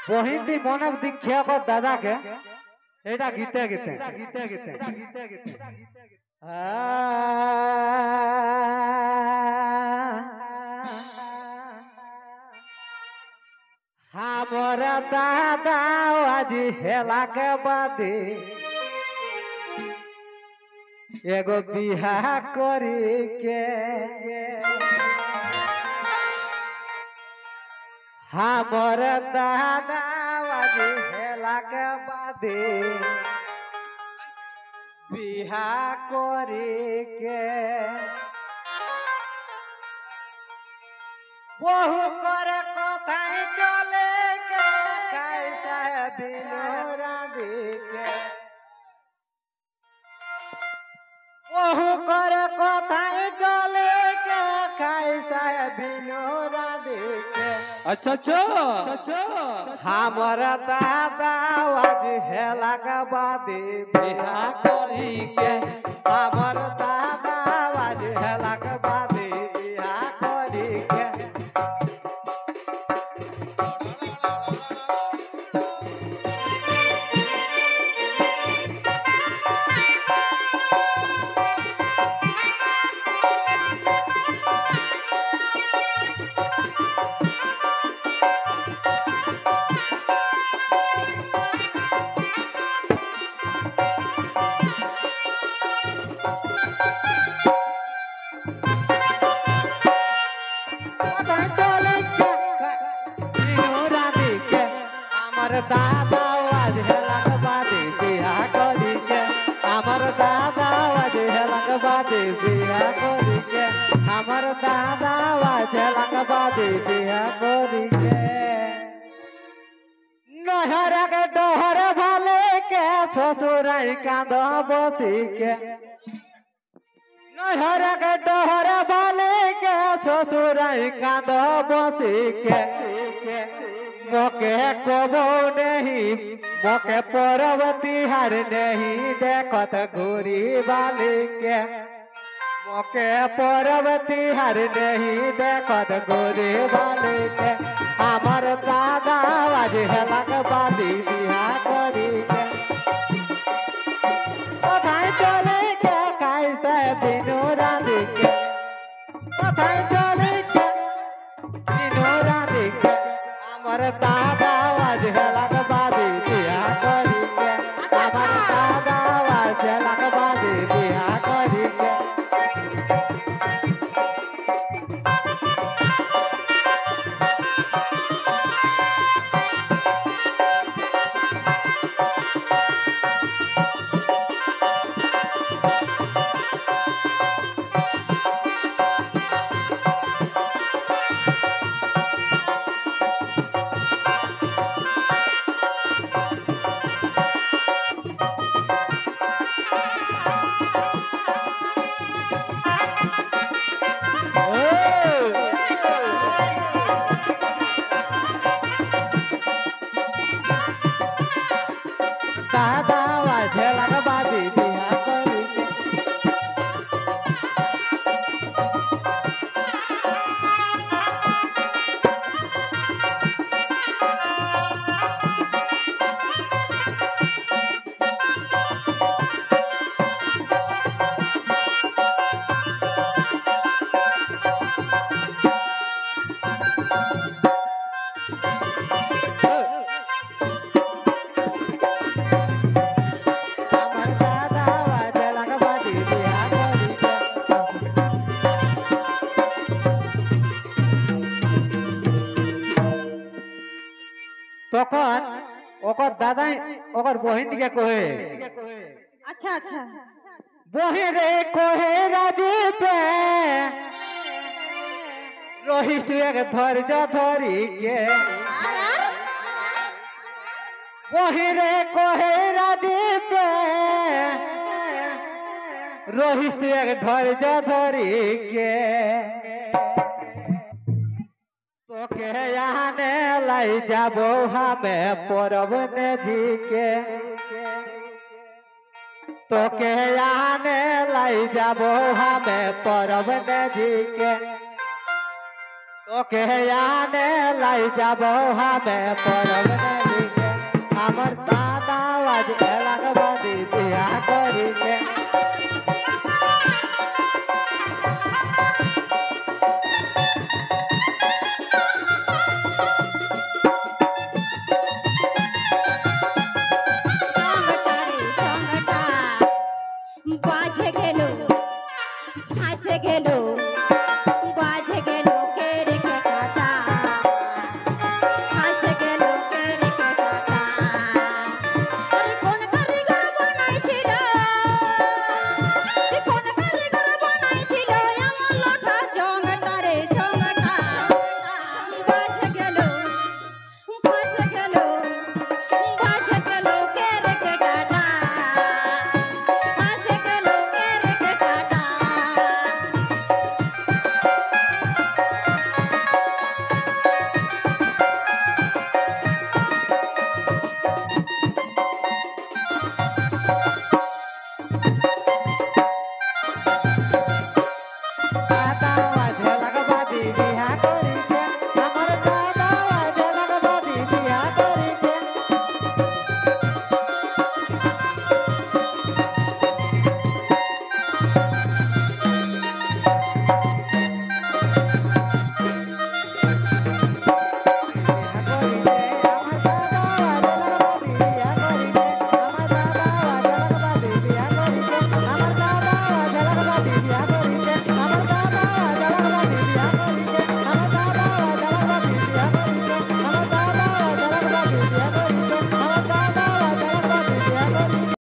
বহিনী মনে দীক্ষা কর দাদাকে এটা গীতে গীতে গীতে গীতে গীতে গীতে हमरा दादा आज हेला के बादे एगो बिहा करी के हमर दादा आज हेला के बादे बिहा करी के बहु कर कथाई चले के कैसा दिनो राधी के बहु कर कथाई चले के कैसा दिनो राधी के अच्छा अच्छा हमर दादा आज हेला के बादे बिहा करी के हमर दादा आज हेला के बादे बिहा करी के दादा आज हेला के बादे बिहा करी के हमर दादा आज हेला के बादे बिहा करी के हमर दादा आज हेला के बादे बिहा करी के नहर के डहर भाले के ससुराई कांद बसी के नहर के डहर भाले के ससुराई कांद बसी के मोके कबो नहीं मोके परवती हर नहीं देखत गोरी बाली के मोके परवती हर नहीं देखत गोरी बाली के हमर दादा आज हेला के बादी बिहा करी के कथाई चले के कैसे बिनु राधी के कथाई चले के बिनु राधी के हमर दादा आज हेला के बादे बिहा करी के हमर दादा आज हेला के बादे बिहा करी के दादा आज हेला के बादे बिहा करी के हमर दादा आज हेला के बादे बिहा करी के তখন ওকর দাদাই ওকর বহিন দিকে কহে अच्छा अच्छा বহিরে কহে রাজীবে রহিস তুই এক ধৈর্য ধরি কে বহিরে কহে রাজীবে রহিস তুই এক ধৈর্য ধরি কে তোকে আনে লাই যাব হামে পরব নেজিকে তোকে আনে লাই যাব হামে পরব নেজিকে তোকে আনে লাই যাব হামে পরব নদীকে আমার দাদা আজ এলাকা বাদি বিয়া করিকে